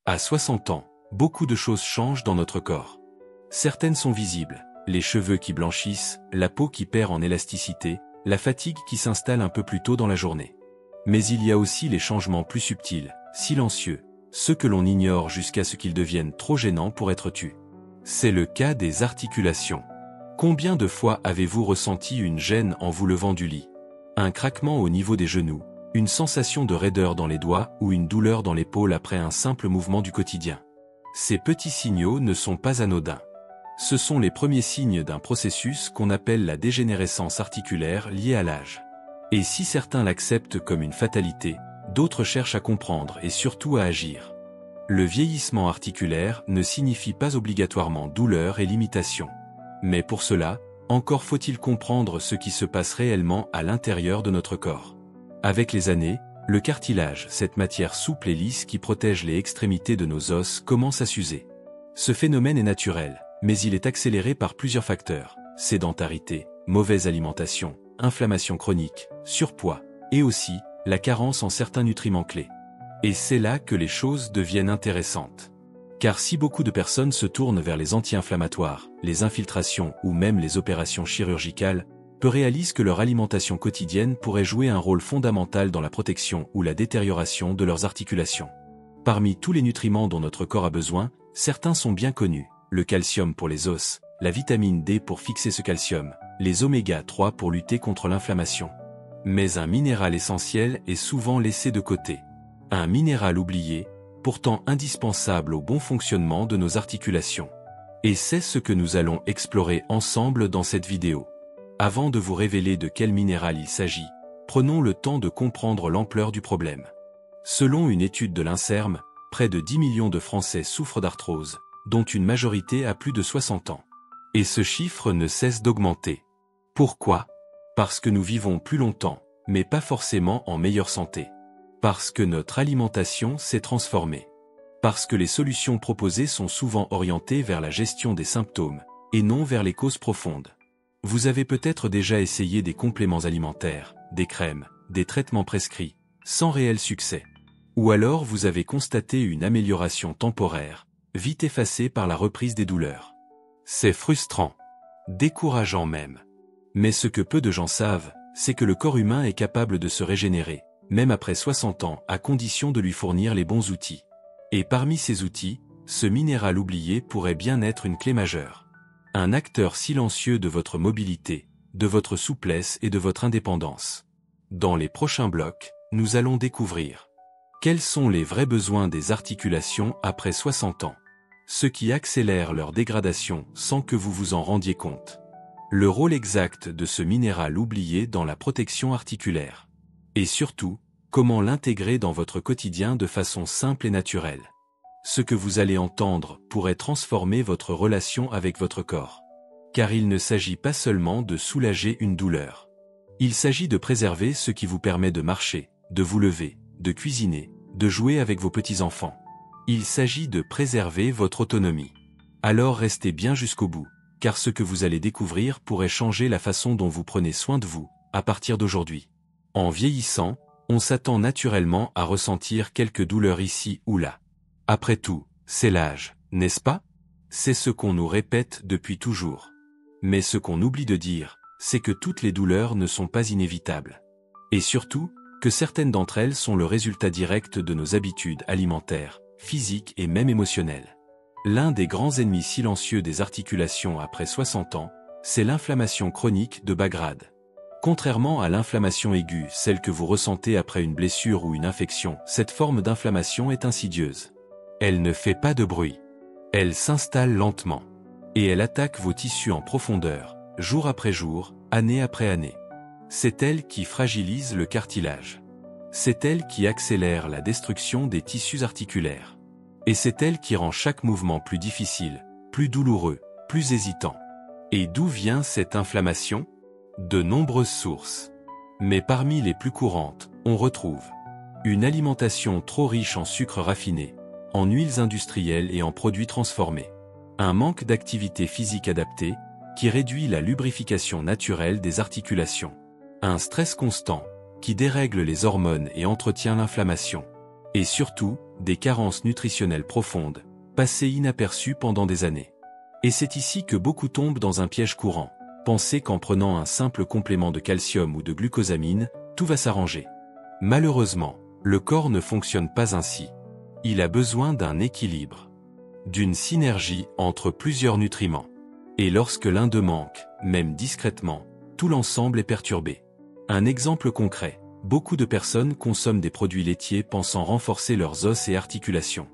À 60 ans, beaucoup de choses changent dans notre corps. Certaines sont visibles, les cheveux qui blanchissent, la peau qui perd en élasticité, la fatigue qui s'installe un peu plus tôt dans la journée. Mais il y a aussi les changements plus subtils, silencieux, ceux que l'on ignore jusqu'à ce qu'ils deviennent trop gênants pour être tus. C'est le cas des articulations. Combien de fois avez-vous ressenti une gêne en vous levant du lit? Un craquement au niveau des genoux, une sensation de raideur dans les doigts ou une douleur dans l'épaule après un simple mouvement du quotidien. Ces petits signaux ne sont pas anodins. Ce sont les premiers signes d'un processus qu'on appelle la dégénérescence articulaire liée à l'âge. Et si certains l'acceptent comme une fatalité, d'autres cherchent à comprendre et surtout à agir. Le vieillissement articulaire ne signifie pas obligatoirement douleur et limitation. Mais pour cela, encore faut-il comprendre ce qui se passe réellement à l'intérieur de notre corps. Avec les années, le cartilage, cette matière souple et lisse qui protège les extrémités de nos os, commence à s'user. Ce phénomène est naturel, mais il est accéléré par plusieurs facteurs: sédentarité, mauvaise alimentation, inflammation chronique, surpoids, et aussi la carence en certains nutriments clés. Et c'est là que les choses deviennent intéressantes. Car si beaucoup de personnes se tournent vers les anti-inflammatoires, les infiltrations ou même les opérations chirurgicales, peu réalisent que leur alimentation quotidienne pourrait jouer un rôle fondamental dans la protection ou la détérioration de leurs articulations. Parmi tous les nutriments dont notre corps a besoin, certains sont bien connus: le calcium pour les os, la vitamine D pour fixer ce calcium, les oméga 3 pour lutter contre l'inflammation. Mais un minéral essentiel est souvent laissé de côté. Un minéral oublié, pourtant indispensable au bon fonctionnement de nos articulations. Et c'est ce que nous allons explorer ensemble dans cette vidéo. Avant de vous révéler de quel minéral il s'agit, prenons le temps de comprendre l'ampleur du problème. Selon une étude de l'INSERM, près de 10 millions de Français souffrent d'arthrose, dont une majorité a plus de 60 ans. Et ce chiffre ne cesse d'augmenter. Pourquoi? Parce que nous vivons plus longtemps, mais pas forcément en meilleure santé. Parce que notre alimentation s'est transformée. Parce que les solutions proposées sont souvent orientées vers la gestion des symptômes, et non vers les causes profondes. Vous avez peut-être déjà essayé des compléments alimentaires, des crèmes, des traitements prescrits, sans réel succès. Ou alors vous avez constaté une amélioration temporaire, vite effacée par la reprise des douleurs. C'est frustrant, décourageant même. Mais ce que peu de gens savent, c'est que le corps humain est capable de se régénérer, même après 60 ans, à condition de lui fournir les bons outils. Et parmi ces outils, ce minéral oublié pourrait bien être une clé majeure. Un acteur silencieux de votre mobilité, de votre souplesse et de votre indépendance. Dans les prochains blocs, nous allons découvrir quels sont les vrais besoins des articulations après 60 ans, ce qui accélère leur dégradation sans que vous vous en rendiez compte. Le rôle exact de ce minéral oublié dans la protection articulaire. Et surtout, comment l'intégrer dans votre quotidien de façon simple et naturelle. Ce que vous allez entendre pourrait transformer votre relation avec votre corps. Car il ne s'agit pas seulement de soulager une douleur. Il s'agit de préserver ce qui vous permet de marcher, de vous lever, de cuisiner, de jouer avec vos petits-enfants. Il s'agit de préserver votre autonomie. Alors restez bien jusqu'au bout, car ce que vous allez découvrir pourrait changer la façon dont vous prenez soin de vous, à partir d'aujourd'hui. En vieillissant, on s'attend naturellement à ressentir quelques douleurs ici ou là. Après tout, c'est l'âge, n'est-ce pas? C'est ce qu'on nous répète depuis toujours. Mais ce qu'on oublie de dire, c'est que toutes les douleurs ne sont pas inévitables. Et surtout, que certaines d'entre elles sont le résultat direct de nos habitudes alimentaires, physiques et même émotionnelles. L'un des grands ennemis silencieux des articulations après 60 ans, c'est l'inflammation chronique de bas grade. Contrairement à l'inflammation aiguë, celle que vous ressentez après une blessure ou une infection, cette forme d'inflammation est insidieuse. Elle ne fait pas de bruit. Elle s'installe lentement. Et elle attaque vos tissus en profondeur, jour après jour, année après année. C'est elle qui fragilise le cartilage. C'est elle qui accélère la destruction des tissus articulaires. Et c'est elle qui rend chaque mouvement plus difficile, plus douloureux, plus hésitant. Et d'où vient cette inflammation? De nombreuses sources. Mais parmi les plus courantes, on retrouve une alimentation trop riche en sucres raffinés, en huiles industrielles et en produits transformés. Un manque d'activité physique adaptée, qui réduit la lubrification naturelle des articulations. Un stress constant, qui dérègle les hormones et entretient l'inflammation. Et surtout, des carences nutritionnelles profondes, passées inaperçues pendant des années. Et c'est ici que beaucoup tombent dans un piège courant. Penser qu'en prenant un simple complément de calcium ou de glucosamine, tout va s'arranger. Malheureusement, le corps ne fonctionne pas ainsi. Il a besoin d'un équilibre, d'une synergie entre plusieurs nutriments. Et lorsque l'un d'eux manque, même discrètement, tout l'ensemble est perturbé. Un exemple concret, beaucoup de personnes consomment des produits laitiers pensant renforcer leurs os et articulations.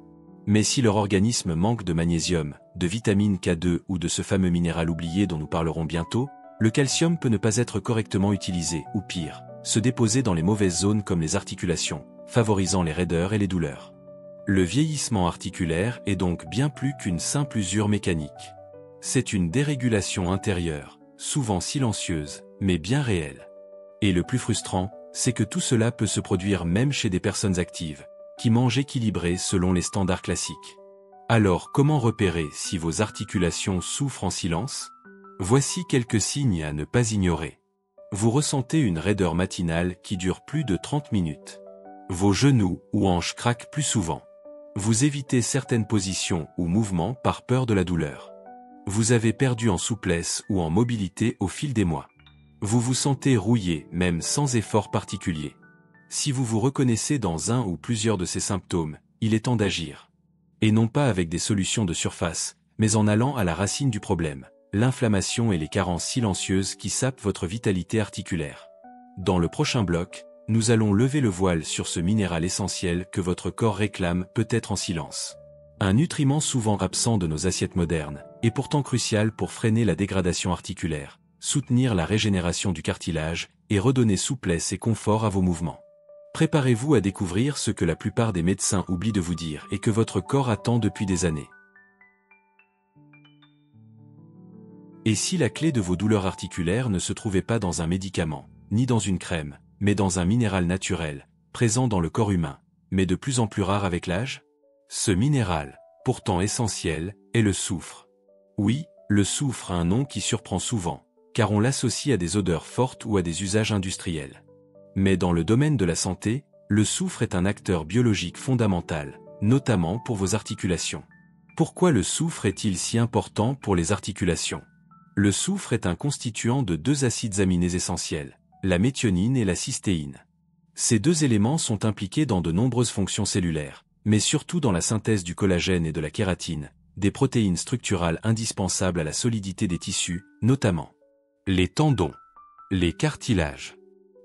Mais si leur organisme manque de magnésium, de vitamine K2 ou de ce fameux minéral oublié dont nous parlerons bientôt, le calcium peut ne pas être correctement utilisé, ou pire, se déposer dans les mauvaises zones comme les articulations, favorisant les raideurs et les douleurs. Le vieillissement articulaire est donc bien plus qu'une simple usure mécanique. C'est une dérégulation intérieure, souvent silencieuse, mais bien réelle. Et le plus frustrant, c'est que tout cela peut se produire même chez des personnes actives, qui mangent équilibré selon les standards classiques. Alors comment repérer si vos articulations souffrent en silence? Voici quelques signes à ne pas ignorer. Vous ressentez une raideur matinale qui dure plus de 30 minutes. Vos genoux ou hanches craquent plus souvent. Vous évitez certaines positions ou mouvements par peur de la douleur. Vous avez perdu en souplesse ou en mobilité au fil des mois. Vous vous sentez rouillé, même sans effort particulier. Si vous vous reconnaissez dans un ou plusieurs de ces symptômes, il est temps d'agir. Et non pas avec des solutions de surface, mais en allant à la racine du problème, l'inflammation et les carences silencieuses qui sapent votre vitalité articulaire. Dans le prochain bloc, nous allons lever le voile sur ce minéral essentiel que votre corps réclame peut-être en silence. Un nutriment souvent absent de nos assiettes modernes, et pourtant crucial pour freiner la dégradation articulaire, soutenir la régénération du cartilage, et redonner souplesse et confort à vos mouvements. Préparez-vous à découvrir ce que la plupart des médecins oublient de vous dire et que votre corps attend depuis des années. Et si la clé de vos douleurs articulaires ne se trouvait pas dans un médicament, ni dans une crème, mais dans un minéral naturel, présent dans le corps humain, mais de plus en plus rare avec l'âge? Ce minéral, pourtant essentiel, est le soufre. Oui, le soufre a un nom qui surprend souvent, car on l'associe à des odeurs fortes ou à des usages industriels. Mais dans le domaine de la santé, le soufre est un acteur biologique fondamental, notamment pour vos articulations. Pourquoi le soufre est-il si important pour les articulations? Le soufre est un constituant de deux acides aminés essentiels, la méthionine et la cystéine. Ces deux éléments sont impliqués dans de nombreuses fonctions cellulaires, mais surtout dans la synthèse du collagène et de la kératine, des protéines structurales indispensables à la solidité des tissus, notamment les tendons, les cartilages,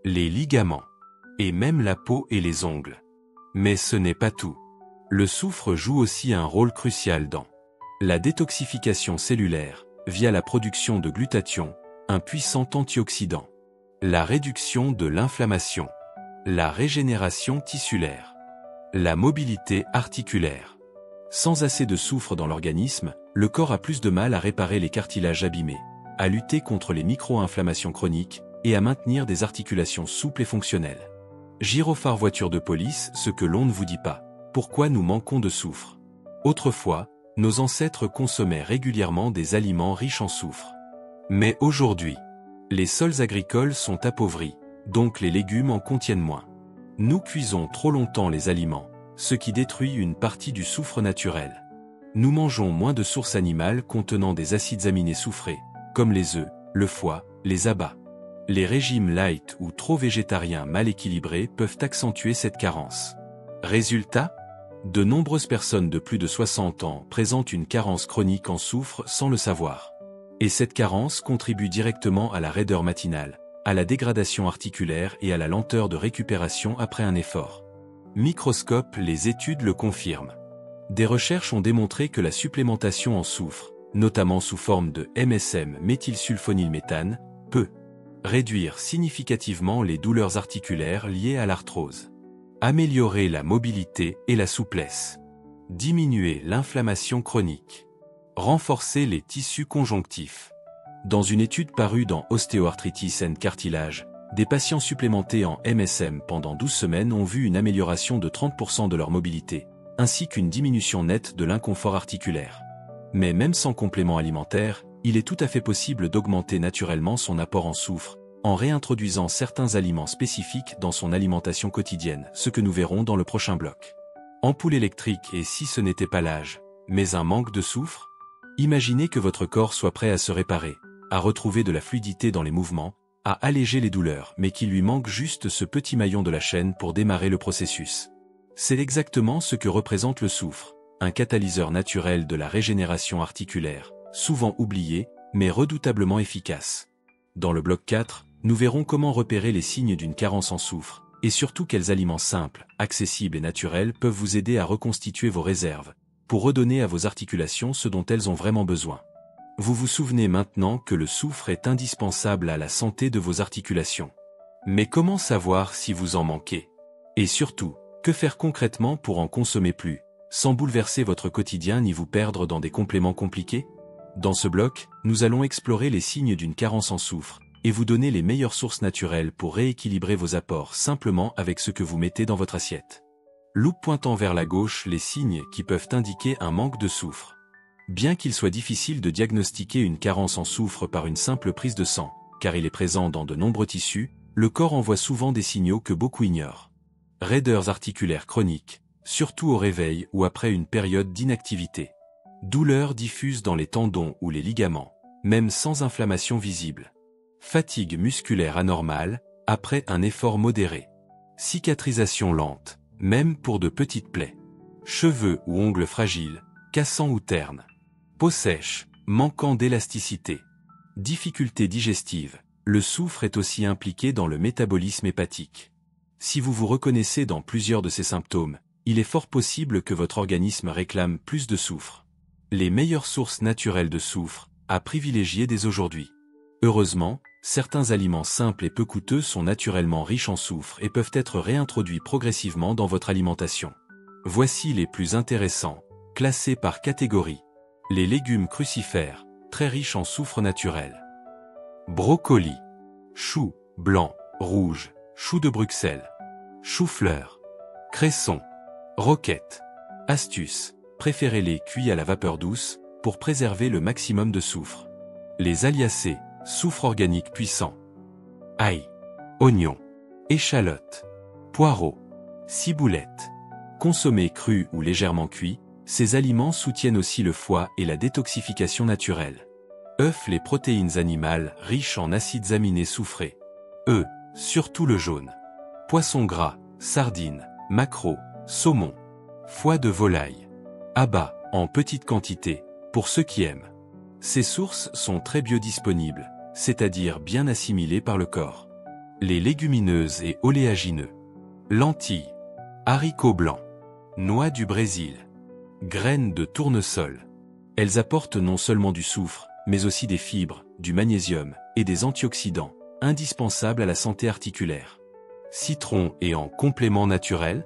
les ligaments, et même la peau et les ongles. Mais ce n'est pas tout. Le soufre joue aussi un rôle crucial dans la détoxification cellulaire, via la production de glutathion, un puissant antioxydant, la réduction de l'inflammation, la régénération tissulaire, la mobilité articulaire. Sans assez de soufre dans l'organisme, le corps a plus de mal à réparer les cartilages abîmés, à lutter contre les micro-inflammations chroniques, et à maintenir des articulations souples et fonctionnelles. Gyrophare voiture de police, ce que l'on ne vous dit pas. Pourquoi nous manquons de soufre? Autrefois, nos ancêtres consommaient régulièrement des aliments riches en soufre. Mais aujourd'hui, les sols agricoles sont appauvris, donc les légumes en contiennent moins. Nous cuisons trop longtemps les aliments, ce qui détruit une partie du soufre naturel. Nous mangeons moins de sources animales contenant des acides aminés soufrés, comme les œufs, le foie, les abats. Les régimes light ou trop végétariens mal équilibrés peuvent accentuer cette carence. Résultat? De nombreuses personnes de plus de 60 ans présentent une carence chronique en soufre sans le savoir. Et cette carence contribue directement à la raideur matinale, à la dégradation articulaire et à la lenteur de récupération après un effort. Microscope, les études le confirment. Des recherches ont démontré que la supplémentation en soufre, notamment sous forme de MSM méthylsulfonylméthane, peut réduire significativement les douleurs articulaires liées à l'arthrose, améliorer la mobilité et la souplesse, diminuer l'inflammation chronique, renforcer les tissus conjonctifs. Dans une étude parue dans Osteoarthritis and Cartilage, des patients supplémentés en MSM pendant 12 semaines ont vu une amélioration de 30% de leur mobilité, ainsi qu'une diminution nette de l'inconfort articulaire. Mais même sans complément alimentaire, il est tout à fait possible d'augmenter naturellement son apport en soufre, en réintroduisant certains aliments spécifiques dans son alimentation quotidienne, ce que nous verrons dans le prochain bloc. Ampoule électrique, et si ce n'était pas l'âge, mais un manque de soufre? Imaginez que votre corps soit prêt à se réparer, à retrouver de la fluidité dans les mouvements, à alléger les douleurs, mais qu'il lui manque juste ce petit maillon de la chaîne pour démarrer le processus. C'est exactement ce que représente le soufre, un catalyseur naturel de la régénération articulaire, souvent oublié, mais redoutablement efficace. Dans le bloc 4, nous verrons comment repérer les signes d'une carence en soufre, et surtout quels aliments simples, accessibles et naturels peuvent vous aider à reconstituer vos réserves, pour redonner à vos articulations ce dont elles ont vraiment besoin. Vous vous souvenez maintenant que le soufre est indispensable à la santé de vos articulations. Mais comment savoir si vous en manquez? Et surtout, que faire concrètement pour en consommer plus, sans bouleverser votre quotidien ni vous perdre dans des compléments compliqués? Dans ce bloc, nous allons explorer les signes d'une carence en soufre, et vous donner les meilleures sources naturelles pour rééquilibrer vos apports simplement avec ce que vous mettez dans votre assiette. Loupe pointant vers la gauche, les signes qui peuvent indiquer un manque de soufre. Bien qu'il soit difficile de diagnostiquer une carence en soufre par une simple prise de sang, car il est présent dans de nombreux tissus, le corps envoie souvent des signaux que beaucoup ignorent. Raideurs articulaires chroniques, surtout au réveil ou après une période d'inactivité. Douleurs diffuses dans les tendons ou les ligaments, même sans inflammation visible. Fatigue musculaire anormale, après un effort modéré. Cicatrisation lente, même pour de petites plaies. Cheveux ou ongles fragiles, cassants ou ternes. Peau sèche, manquant d'élasticité. Difficultés digestives. Le soufre est aussi impliqué dans le métabolisme hépatique. Si vous vous reconnaissez dans plusieurs de ces symptômes, il est fort possible que votre organisme réclame plus de soufre. Les meilleures sources naturelles de soufre, à privilégier dès aujourd'hui. Heureusement, certains aliments simples et peu coûteux sont naturellement riches en soufre et peuvent être réintroduits progressivement dans votre alimentation. Voici les plus intéressants, classés par catégorie. Les légumes crucifères, très riches en soufre naturel. Brocoli, chou, blanc, rouge, chou de Bruxelles, chou-fleur, cresson, roquette. Astuce, préférez-les cuits à la vapeur douce, pour préserver le maximum de soufre. Les aliacées, soufre organique puissant. Ail, oignon, échalote, poireaux, ciboulette. Consommés crus ou légèrement cuits, ces aliments soutiennent aussi le foie et la détoxification naturelle. Œufs, les protéines animales riches en acides aminés soufrés. Œufs, surtout le jaune. Poissons gras, sardines, maquereaux, saumon. Foie de volaille. Abats, en petite quantité, pour ceux qui aiment. Ces sources sont très biodisponibles, c'est-à-dire bien assimilées par le corps. Les légumineuses et oléagineux. Lentilles. Haricots blancs. Noix du Brésil. Graines de tournesol. Elles apportent non seulement du soufre, mais aussi des fibres, du magnésium et des antioxydants, indispensables à la santé articulaire. Citron et en complément naturel,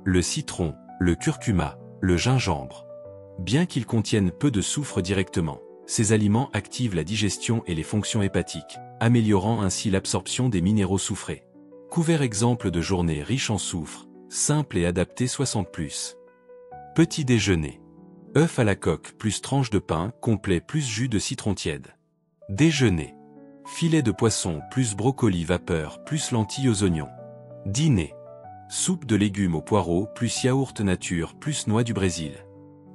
le citron, le curcuma, le gingembre. Bien qu'ils contiennent peu de soufre directement, ces aliments activent la digestion et les fonctions hépatiques, améliorant ainsi l'absorption des minéraux soufrés. Couvert exemple de journée riche en soufre, simple et adapté 60+. Petit déjeuner. Œuf à la coque plus tranche de pain complet plus jus de citron tiède. Déjeuner. Filet de poisson plus brocoli vapeur plus lentilles aux oignons. Dîner. Soupe de légumes aux poireaux plus yaourt nature plus noix du Brésil.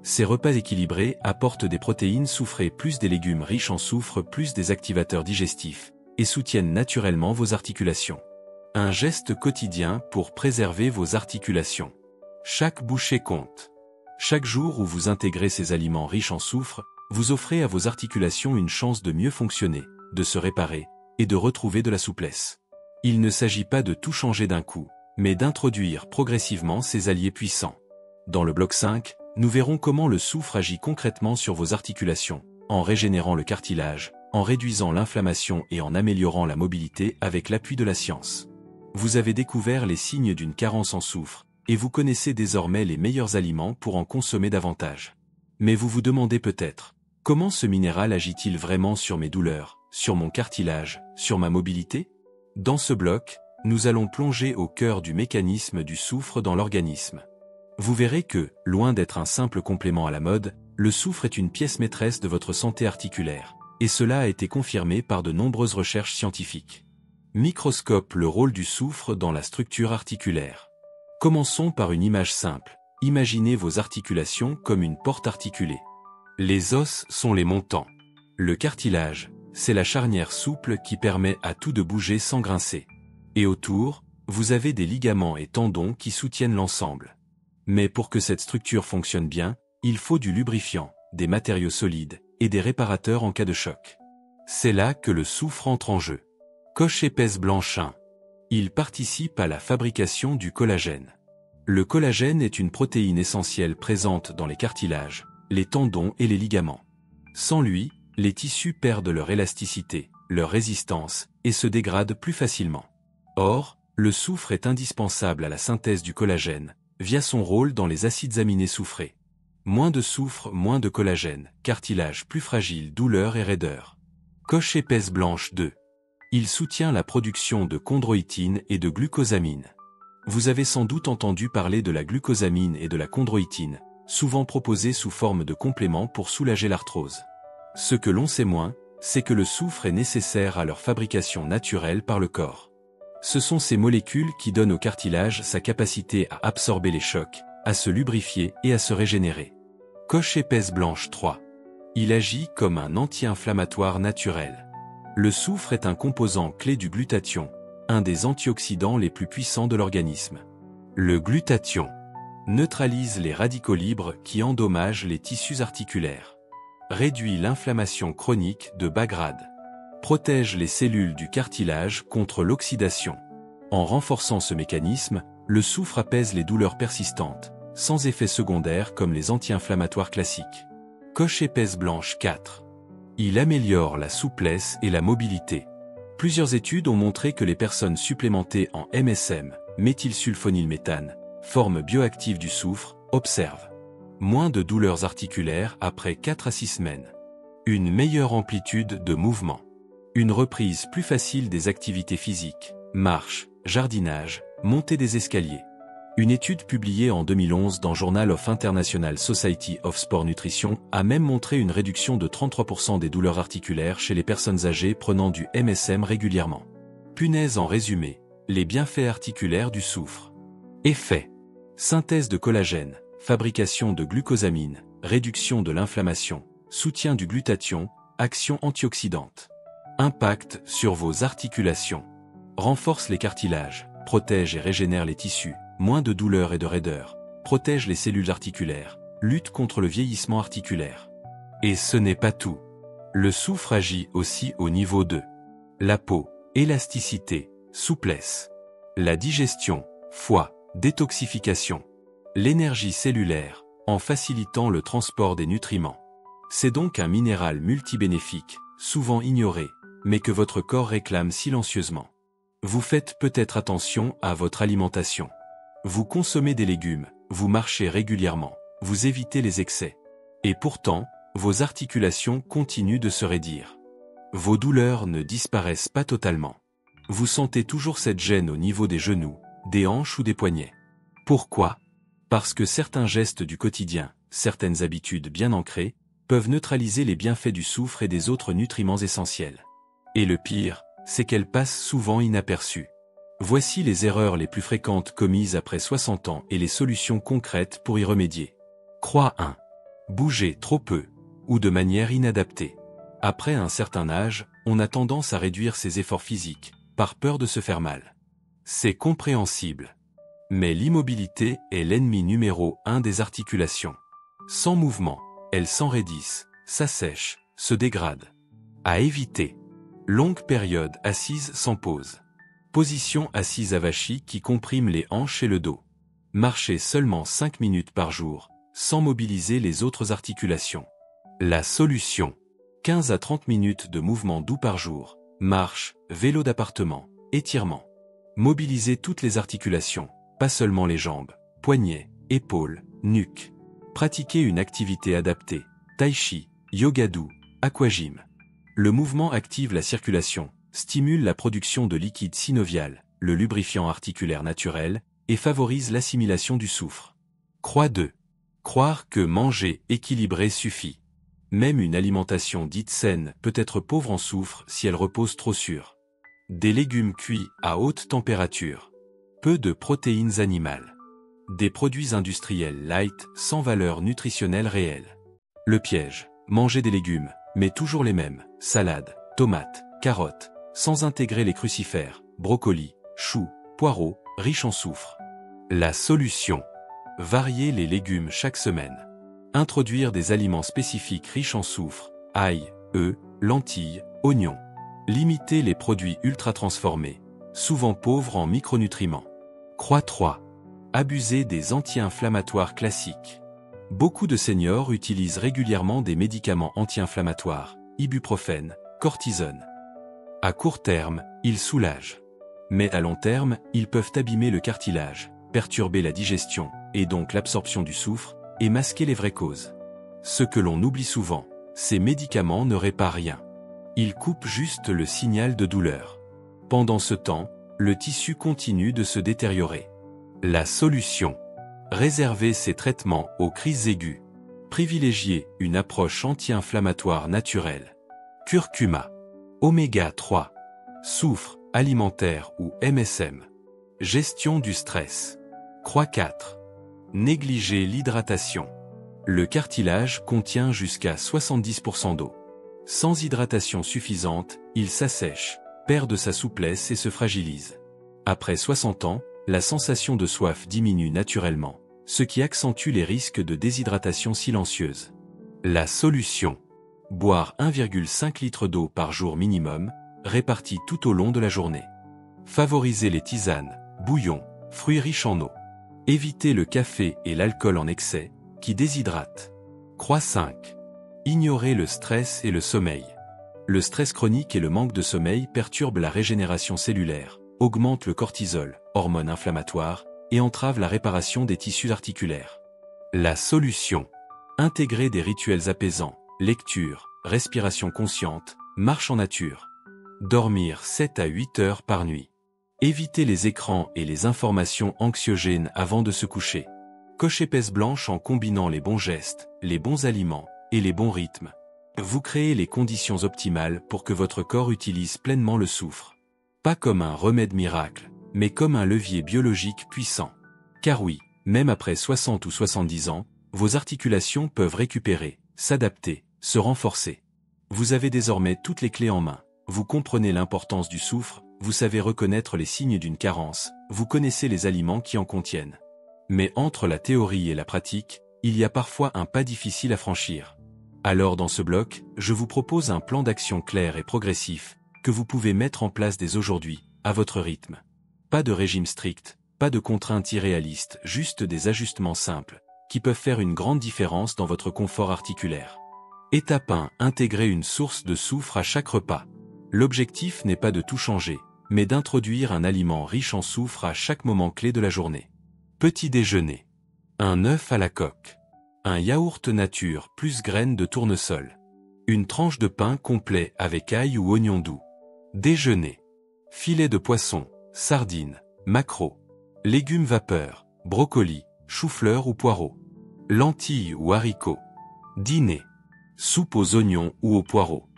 Ces repas équilibrés apportent des protéines soufrées plus des légumes riches en soufre plus des activateurs digestifs, et soutiennent naturellement vos articulations. Un geste quotidien pour préserver vos articulations. Chaque bouchée compte. Chaque jour où vous intégrez ces aliments riches en soufre, vous offrez à vos articulations une chance de mieux fonctionner, de se réparer, et de retrouver de la souplesse. Il ne s'agit pas de tout changer d'un coup, mais d'introduire progressivement ces alliés puissants. Dans le bloc 5, nous verrons comment le soufre agit concrètement sur vos articulations, en régénérant le cartilage, en réduisant l'inflammation et en améliorant la mobilité avec l'appui de la science. Vous avez découvert les signes d'une carence en soufre, et vous connaissez désormais les meilleurs aliments pour en consommer davantage. Mais vous vous demandez peut-être, comment ce minéral agit-il vraiment sur mes douleurs, sur mon cartilage, sur ma mobilité? Dans ce bloc, nous allons plonger au cœur du mécanisme du soufre dans l'organisme. Vous verrez que, loin d'être un simple complément à la mode, le soufre est une pièce maîtresse de votre santé articulaire, et cela a été confirmé par de nombreuses recherches scientifiques. Microscope, le rôle du soufre dans la structure articulaire. Commençons par une image simple. imaginez vos articulations comme une porte articulée. Les os sont les montants. Le cartilage, c'est la charnière souple qui permet à tout de bouger sans grincer. Et autour, vous avez des ligaments et tendons qui soutiennent l'ensemble. Mais pour que cette structure fonctionne bien, il faut du lubrifiant, des matériaux solides et des réparateurs en cas de choc. C'est là que le soufre entre en jeu. Coche épaisse blanche 1. Il participe à la fabrication du collagène. Le collagène est une protéine essentielle présente dans les cartilages, les tendons et les ligaments. Sans lui, les tissus perdent leur élasticité, leur résistance, et se dégradent plus facilement. Or, le soufre est indispensable à la synthèse du collagène, via son rôle dans les acides aminés soufrés. Moins de soufre, moins de collagène, cartilage plus fragile, douleur et raideur. Coche épaisse blanche 2. Il soutient la production de chondroïtine et de glucosamine. Vous avez sans doute entendu parler de la glucosamine et de la chondroïtine, souvent proposées sous forme de compléments pour soulager l'arthrose. Ce que l'on sait moins, c'est que le soufre est nécessaire à leur fabrication naturelle par le corps. Ce sont ces molécules qui donnent au cartilage sa capacité à absorber les chocs, à se lubrifier et à se régénérer. Coche épaisse blanche 3. Il agit comme un anti-inflammatoire naturel. Le soufre est un composant clé du glutathion, un des antioxydants les plus puissants de l'organisme. Le glutathion neutralise les radicaux libres qui endommagent les tissus articulaires, réduit l'inflammation chronique de bas grade, protège les cellules du cartilage contre l'oxydation. En renforçant ce mécanisme, le soufre apaise les douleurs persistantes, sans effets secondaires comme les anti-inflammatoires classiques. Coche épaisse blanche 4. Il améliore la souplesse et la mobilité. Plusieurs études ont montré que les personnes supplémentées en MSM, méthylsulfonylméthane, forme bioactive du soufre, observent moins de douleurs articulaires après 4 à 6 semaines. Une meilleure amplitude de mouvement. Une reprise plus facile des activités physiques, marche, jardinage, montée des escaliers. Une étude publiée en 2011 dans Journal of International Society of Sport Nutrition a même montré une réduction de 33% des douleurs articulaires chez les personnes âgées prenant du MSM régulièrement. Punaise en résumé, les bienfaits articulaires du soufre. Effets. Synthèse de collagène, fabrication de glucosamine, réduction de l'inflammation, soutien du glutathion, action antioxydante. Impact sur vos articulations. Renforce les cartilages, protège et régénère les tissus, moins de douleur et de raideur, protège les cellules articulaires, lutte contre le vieillissement articulaire. Et ce n'est pas tout. Le soufre agit aussi au niveau de la peau, élasticité, souplesse, la digestion, foie, détoxification, l'énergie cellulaire, en facilitant le transport des nutriments. C'est donc un minéral multibénéfique, souvent ignoré, mais que votre corps réclame silencieusement. Vous faites peut-être attention à votre alimentation. Vous consommez des légumes, vous marchez régulièrement, vous évitez les excès. Et pourtant, vos articulations continuent de se raidir. Vos douleurs ne disparaissent pas totalement. Vous sentez toujours cette gêne au niveau des genoux, des hanches ou des poignets. Pourquoi ? Parce que certains gestes du quotidien, certaines habitudes bien ancrées, peuvent neutraliser les bienfaits du soufre et des autres nutriments essentiels. Et le pire, c'est qu'elles passent souvent inaperçues. Voici les erreurs les plus fréquentes commises après 60 ans et les solutions concrètes pour y remédier. Croix 1. Bouger trop peu, ou de manière inadaptée. Après un certain âge, on a tendance à réduire ses efforts physiques, par peur de se faire mal. C'est compréhensible. Mais l'immobilité est l'ennemi numéro 1 des articulations. Sans mouvement, elles s'enraidissent, s'assèchent, se dégradent. À éviter. Longue période assise sans pause. Position assise avachie qui comprime les hanches et le dos. Marchez seulement 5 minutes par jour, sans mobiliser les autres articulations. La solution. 15 à 30 minutes de mouvement doux par jour. Marche, vélo d'appartement, étirement. Mobilisez toutes les articulations, pas seulement les jambes, poignets, épaules, nuque. Pratiquez une activité adaptée, tai chi, yoga doux, aquagym. Le mouvement active la circulation, stimule la production de liquide synovial, le lubrifiant articulaire naturel, et favorise l'assimilation du soufre. Croix 2. Croire que manger équilibré suffit. Même une alimentation dite saine peut être pauvre en soufre si elle repose trop sur des légumes cuits à haute température. Peu de protéines animales. Des produits industriels light sans valeur nutritionnelle réelle. Le piège. Manger des légumes, mais toujours les mêmes, salades, tomates, carottes, sans intégrer les crucifères, brocolis, choux, poireaux, riches en soufre. La solution. Varier les légumes chaque semaine. Introduire des aliments spécifiques riches en soufre, ail, œufs, lentilles, oignons. Limiter les produits ultra-transformés, souvent pauvres en micronutriments. Croix 3. Abuser des anti-inflammatoires classiques. Beaucoup de seniors utilisent régulièrement des médicaments anti-inflammatoires, ibuprofène, cortisone. À court terme, ils soulagent. Mais à long terme, ils peuvent abîmer le cartilage, perturber la digestion, et donc l'absorption du soufre, et masquer les vraies causes. Ce que l'on oublie souvent, ces médicaments ne réparent rien. Ils coupent juste le signal de douleur. Pendant ce temps, le tissu continue de se détériorer. La solution. Réserver ces traitements aux crises aiguës. Privilégier une approche anti-inflammatoire naturelle. Curcuma. Oméga 3. Soufre, alimentaire ou MSM. Gestion du stress. Croix 4. Négliger l'hydratation. Le cartilage contient jusqu'à 70% d'eau. Sans hydratation suffisante, il s'assèche, perd de sa souplesse et se fragilise. Après 60 ans, la sensation de soif diminue naturellement, ce qui accentue les risques de déshydratation silencieuse. La solution. Boire 1,5 litre d'eau par jour minimum, répartie tout au long de la journée. Favoriser les tisanes, bouillons, fruits riches en eau. Éviter le café et l'alcool en excès, qui déshydratent. Croix 5. Ignorer le stress et le sommeil. Le stress chronique et le manque de sommeil perturbent la régénération cellulaire, augmentent le cortisol, hormone inflammatoire, et entravent la réparation des tissus articulaires. La solution. Intégrer des rituels apaisants, lecture, respiration consciente, marche en nature. Dormir 7 à 8 heures par nuit. Éviter les écrans et les informations anxiogènes avant de se coucher. Cocher pèse blanche en combinant les bons gestes, les bons aliments et les bons rythmes. Vous créez les conditions optimales pour que votre corps utilise pleinement le soufre. Pas comme un remède miracle, mais comme un levier biologique puissant. Car oui, même après 60 ou 70 ans, vos articulations peuvent récupérer, s'adapter, se renforcer. Vous avez désormais toutes les clés en main. Vous comprenez l'importance du soufre, vous savez reconnaître les signes d'une carence, vous connaissez les aliments qui en contiennent. Mais entre la théorie et la pratique, il y a parfois un pas difficile à franchir. Alors dans ce bloc, je vous propose un plan d'action clair et progressif, que vous pouvez mettre en place dès aujourd'hui, à votre rythme. Pas de régime strict, pas de contraintes irréalistes, juste des ajustements simples, qui peuvent faire une grande différence dans votre confort articulaire. Étape 1. Intégrer une source de soufre à chaque repas. L'objectif n'est pas de tout changer, mais d'introduire un aliment riche en soufre à chaque moment clé de la journée. Petit déjeuner. Un œuf à la coque. Un yaourt nature plus graines de tournesol. Une tranche de pain complet avec ail ou oignon doux. Déjeuner. Filet de poisson, sardines, maquereaux. Légumes vapeur, brocolis, chou-fleur ou poireaux. Lentilles ou haricots. Dîner. Soupe aux oignons ou aux poireaux.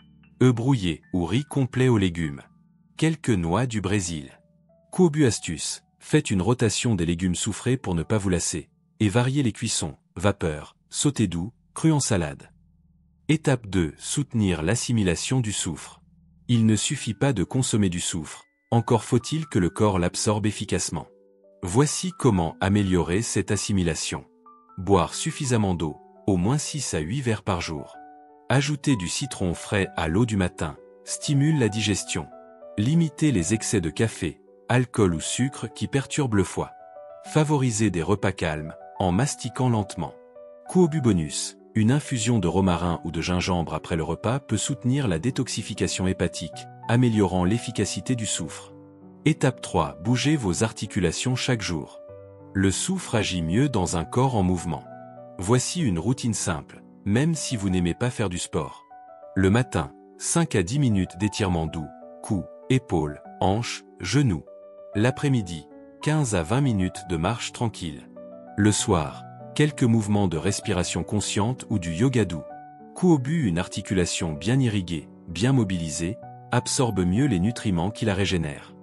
Œufs brouillés ou riz complet aux légumes. Quelques noix du Brésil. Cobu astuce, faites une rotation des légumes soufrés pour ne pas vous lasser, et variez les cuissons, vapeur, sauté doux, cru en salade. Étape 2. Soutenir l'assimilation du soufre. Il ne suffit pas de consommer du soufre, encore faut-il que le corps l'absorbe efficacement. Voici comment améliorer cette assimilation. Boire suffisamment d'eau, au moins 6 à 8 verres par jour. Ajouter du citron frais à l'eau du matin, stimule la digestion. Limiter les excès de café, alcool ou sucre qui perturbent le foie. Favoriser des repas calmes, en mastiquant lentement. Cobu bonus, une infusion de romarin ou de gingembre après le repas peut soutenir la détoxification hépatique, améliorant l'efficacité du soufre. Étape 3. Bougez vos articulations chaque jour. Le soufre agit mieux dans un corps en mouvement. Voici une routine simple, même si vous n'aimez pas faire du sport. Le matin, 5 à 10 minutes d'étirement doux, cou, épaules, hanches, genoux. L'après-midi, 15 à 20 minutes de marche tranquille. Le soir, quelques mouvements de respiration consciente ou du yoga doux. Cobu, une articulation bien irriguée, bien mobilisée, absorbe mieux les nutriments qui la régénèrent.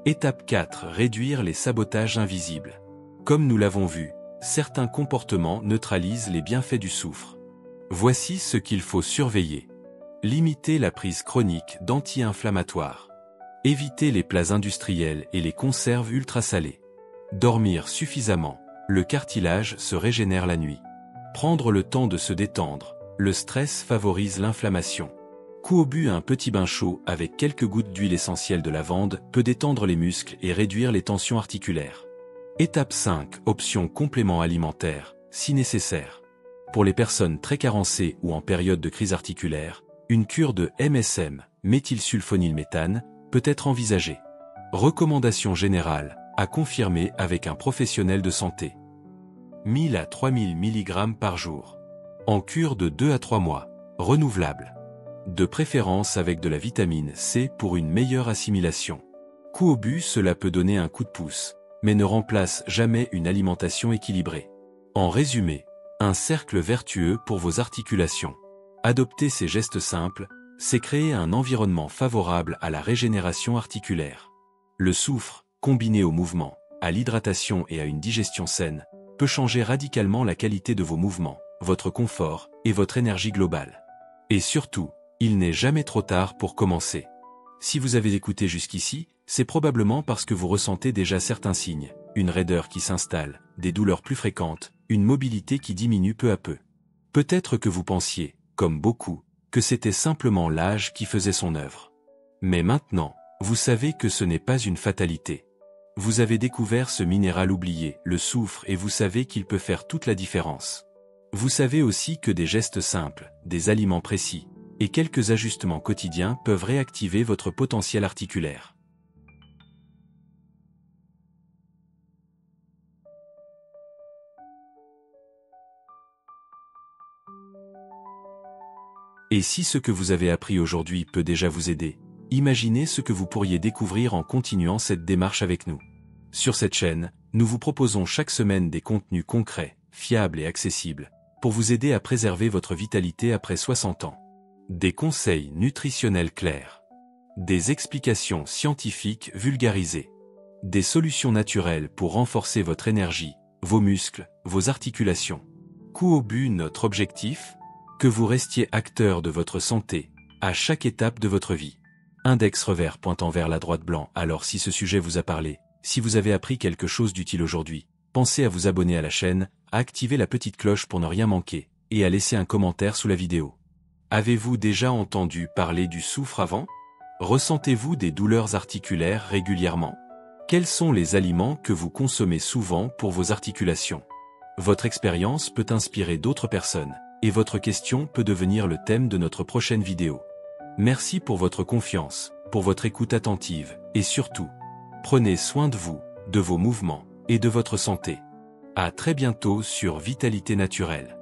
Étape 4. Réduire les sabotages invisibles. Comme nous l'avons vu, certains comportements neutralisent les bienfaits du soufre. Voici ce qu'il faut surveiller. Limiter la prise chronique d'anti-inflammatoires. Éviter les plats industriels et les conserves ultra salées. Dormir suffisamment. Le cartilage se régénère la nuit. Prendre le temps de se détendre. Le stress favorise l'inflammation. Kuobu, un petit bain chaud avec quelques gouttes d'huile essentielle de lavande, peut détendre les muscles et réduire les tensions articulaires. Étape 5. Option complément alimentaire, si nécessaire. Pour les personnes très carencées ou en période de crise articulaire, une cure de MSM, méthylsulfonylméthane, peut être envisagée. Recommandation générale, à confirmer avec un professionnel de santé. 1000 à 3000 mg par jour. En cure de 2 à 3 mois, renouvelable. De préférence avec de la vitamine C pour une meilleure assimilation. Kuobu, cela peut donner un coup de pouce, mais ne remplace jamais une alimentation équilibrée. En résumé, un cercle vertueux pour vos articulations. Adopter ces gestes simples, c'est créer un environnement favorable à la régénération articulaire. Le soufre, combiné au mouvement, à l'hydratation et à une digestion saine, peut changer radicalement la qualité de vos mouvements, votre confort et votre énergie globale. Et surtout, il n'est jamais trop tard pour commencer. Si vous avez écouté jusqu'ici, c'est probablement parce que vous ressentez déjà certains signes, une raideur qui s'installe, des douleurs plus fréquentes, une mobilité qui diminue peu à peu. Peut-être que vous pensiez, comme beaucoup, que c'était simplement l'âge qui faisait son œuvre. Mais maintenant, vous savez que ce n'est pas une fatalité. Vous avez découvert ce minéral oublié, le soufre, et vous savez qu'il peut faire toute la différence. Vous savez aussi que des gestes simples, des aliments précis, et quelques ajustements quotidiens peuvent réactiver votre potentiel articulaire. Et si ce que vous avez appris aujourd'hui peut déjà vous aider, imaginez ce que vous pourriez découvrir en continuant cette démarche avec nous. Sur cette chaîne, nous vous proposons chaque semaine des contenus concrets, fiables et accessibles, pour vous aider à préserver votre vitalité après 60 ans. Des conseils nutritionnels clairs. Des explications scientifiques vulgarisées. Des solutions naturelles pour renforcer votre énergie, vos muscles, vos articulations. Kuobu, notre objectif ? Que vous restiez acteur de votre santé, à chaque étape de votre vie. Index revers pointant vers la droite blanc. Alors si ce sujet vous a parlé, si vous avez appris quelque chose d'utile aujourd'hui, pensez à vous abonner à la chaîne, à activer la petite cloche pour ne rien manquer, et à laisser un commentaire sous la vidéo. Avez-vous déjà entendu parler du soufre avant ? Ressentez-vous des douleurs articulaires régulièrement ? Quels sont les aliments que vous consommez souvent pour vos articulations ? Votre expérience peut inspirer d'autres personnes, et votre question peut devenir le thème de notre prochaine vidéo. Merci pour votre confiance, pour votre écoute attentive, et surtout, prenez soin de vous, de vos mouvements, et de votre santé. À très bientôt sur Vitalité Naturelle.